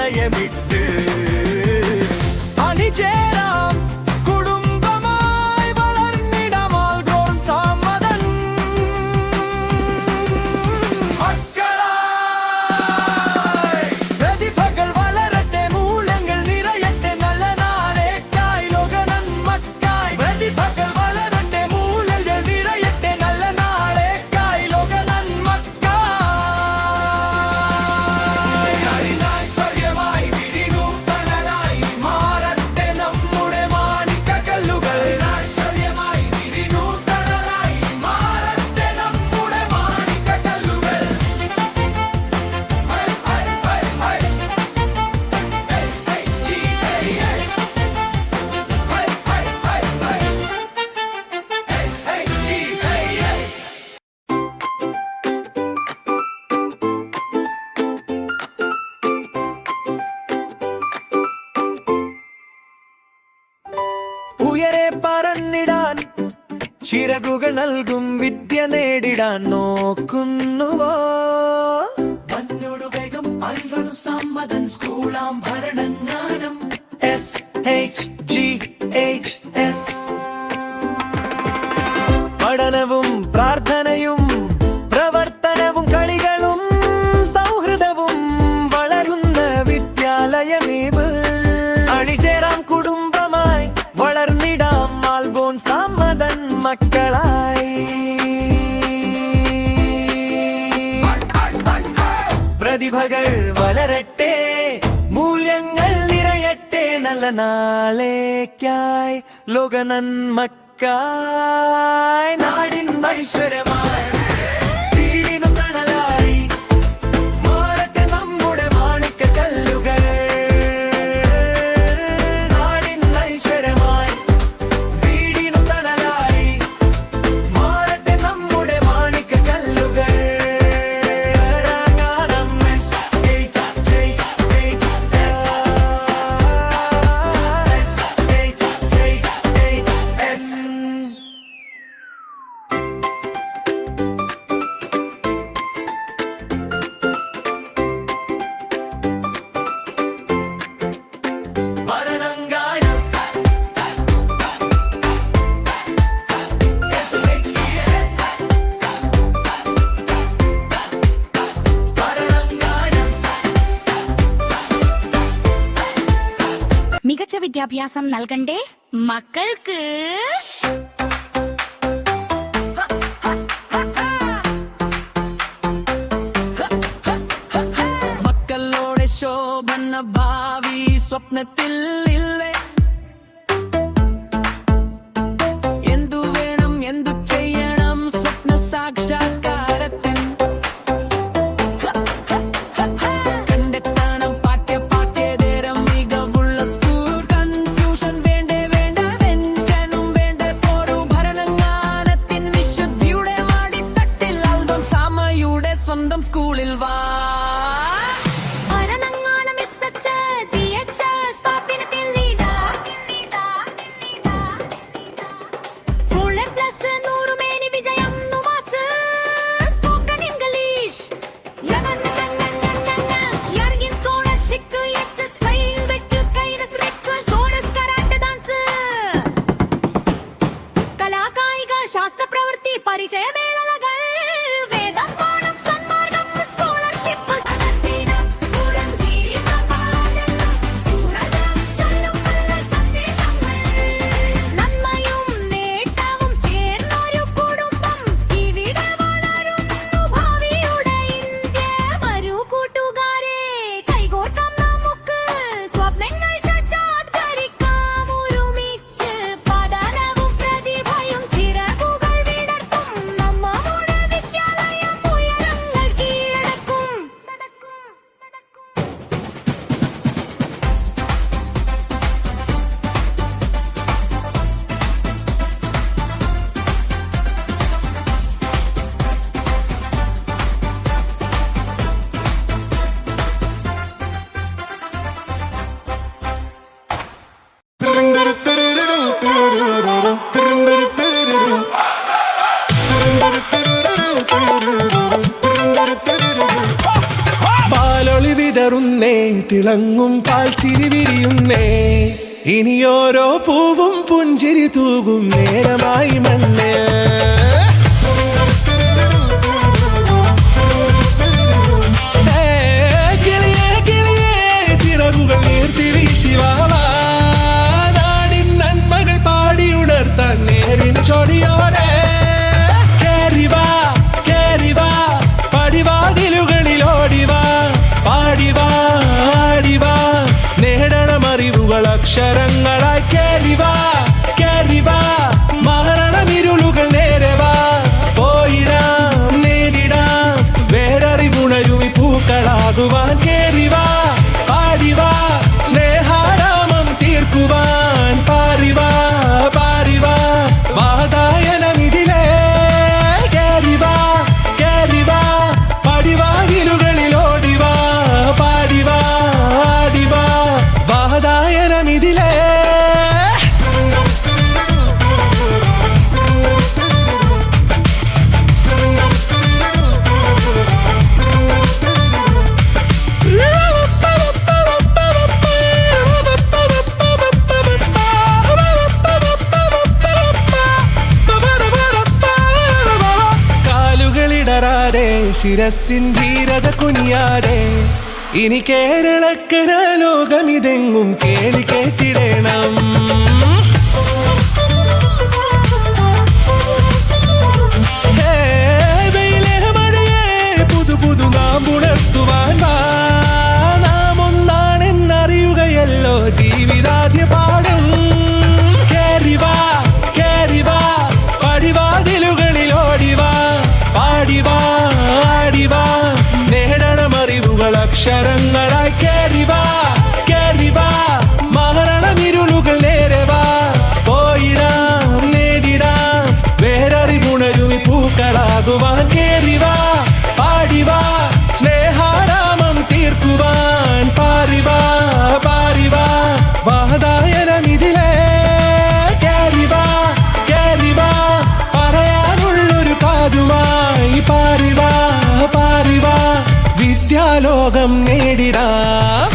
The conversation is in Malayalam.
വിദ്യാലയമിട്ട് അണിചേരാം കുടുംബമായി വളർന്നിടാം ആൽഗോൺ സമ്മതൻ മക്കളായി. പ്രതിഭകൾ വളരട്ടെ, മൂല്യങ്ങൾ നിറയട്ടെ, നല്ല നാളേക്കായി ലോക നന്മക്കായി. പ്രതിഭകൾ വളരട്ടെ, മൂല്യങ്ങൾ നിറയട്ടെ, നല്ല നാളേക്കായി ലോക നന്മക്കായി. ഐശ്വര്യമായി വിരിനൂതനനായി മാറട്ടെ നമ്മുടെ മാണിക്കക്കല്ലുകൾ. ഐശ്വര്യമായി വിരിനൂതനനായി മാറട്ടെ നമ്മുടെ മാണിക്കക്കല്ലുകൾ. ഉയരെ പറന്നിടാൻ ചിറകുകൾ നൽകും വിദ്യ നേടിടാൻ നോക്കുന്നുവോ? വന്നോടു വേഗം അറിവനു സമ്മതൻ സ്കൂളാം ഭരണങ്ങാനം SHGHS. പഠനവും പ്രാർത്ഥനയും പ്രവർത്തനവും കളികളും സൗഹൃദവും വളരുന്ന വിദ്യാലയമേവ്. അണിചേരാം കുടുംബമായി വളർന്നിടാം ആൽബോൺ സമ്മതൻ മക്കളായി. പ്രതിഭകൾ വളരട്ടെ, മൂല്യങ്ങൾ നിറയട്ടെ, നല്ല നാളേക്കായി ലോക നന്മക്കായി. നാടിൻ ഐശ്വര്യമായി വീടിനു തണലായി മാറട്ടെ നമ്മുടെ മാണിക്കക്കല്ലുകൾ. നാടിൻ ഐശ്വര്യമായി വീടിനു തണലായി മാറട്ടെ നമ്മുടെ മാണിക്കക്കല്ലുകൾ. ഗാനം SHGHS. ഭരണങ്ങാനം SHGHS. ഭരണങ്ങാനം മികച്ച വിദ്യാഭ്യാസം നൽകണ്ടേ മക്കൾക്ക്? മക്കളോടെ ശോഭന ഭാവി സ്വപ്നത്തിൽ ഇല്ലേ? എന്തു വേണം, എന്തു ചെയ്യണം സ്വപ്ന സാക്ഷാത്കാരത്തിൽ? കണ്ടെത്തണം പാഠ്യേതരം മികവുള്ള സ്കൂൾ. കൺഫ്യൂഷൻ വേണ്ടേ വേണ്ട, ടെൻഷനും വേണ്ടേ പോരൂ. ഭരണങ്ങാനത്തിൻ വിശുദ്ധിയുടെ മാടിത്തട്ടിൽ ആൽബോൺ സാമയുടെ സ്വന്തം സ്കൂളിൽ വാ. ഭരണങ്ങാനം SHGHS സ്ഥാപനത്തിൽ ഇതാ. Full A plus 100 മേനി വിജയം നുമാച്ച്. തിളങ്ങും പാൽച്ചിരി വിരിയുന്നേ ഇനിയോരോ പൂവും പുഞ്ചിരി തൂകും നേരമായി മണ്ണ് കിളിയേ കിളിയേ ചിറകുകൾ നീർത്തിവീശി വാവാ നാടിൻ നന്മകൾ പാടിയുണർത്താൻ നേരിൻ ചൊടിയോടെ കേറിവാ കേറിവാ പടിവാതിലുകളിൽ ഓടിവാ പാടിവാ ആടിവാ നേടണം അറിവുകൾ അക്ഷരങ്ങളായി കേറിവാ കേറിവാ മരണമിരുളുകൾ നേരവാ പോയിടാം നേടിടാം വേററിവുണരുമി പൂക്കളാകുവാൻ കേറിവാ പാടിവാ സ്നേഹാരാമം തീർക്കുവാൻ പാറിവാ പാറിവാ വാതായനമിതിലേ കേറിവാ കേറിവാ പടിവാതിലുകളിൽ ഓടിവാ പാടിവാ ആടിവാ വാതായനമിതിലേ കാലുകളിടറാതെ ശിരസിൻ ധീരത കുനിയാതെ ഇനി കേരളക്കര ലോകമിതെങ്ങും കേളി കേട്ടിടണം പുതു പുതു നാം ഉണർത്തുവാൻ വാ നാം ഒന്നാണെന്നറിയുകയല്ലോ ജീവിതാദ്യ പാഠം കേറിവാ കേറിവാ പടിവാതിലുകളിൽ ഓടിവാ പാടിവാ ആടിവാ നേടണം അറിവുകൾ അക്ഷരങ്ങളായി കേറിവാ കേറിവാ മരണമിരുളുകൾ നേരവാ പോയിടാം നേടിടാം വേററിവുണരുമി പൂക്കളാകുവാൻ കേറിവാ പാടിവാ സ്നേഹാരാമം തീർക്കുവാൻ പാറിവാ പാറിവാ വാതായനമിതിലേ കേറിവാ കേറിവാ പറയാനുള്ളൊരു കാതുമായി പാറിവാ പാറിവാ വിദ്യാലോകം നേടിടാം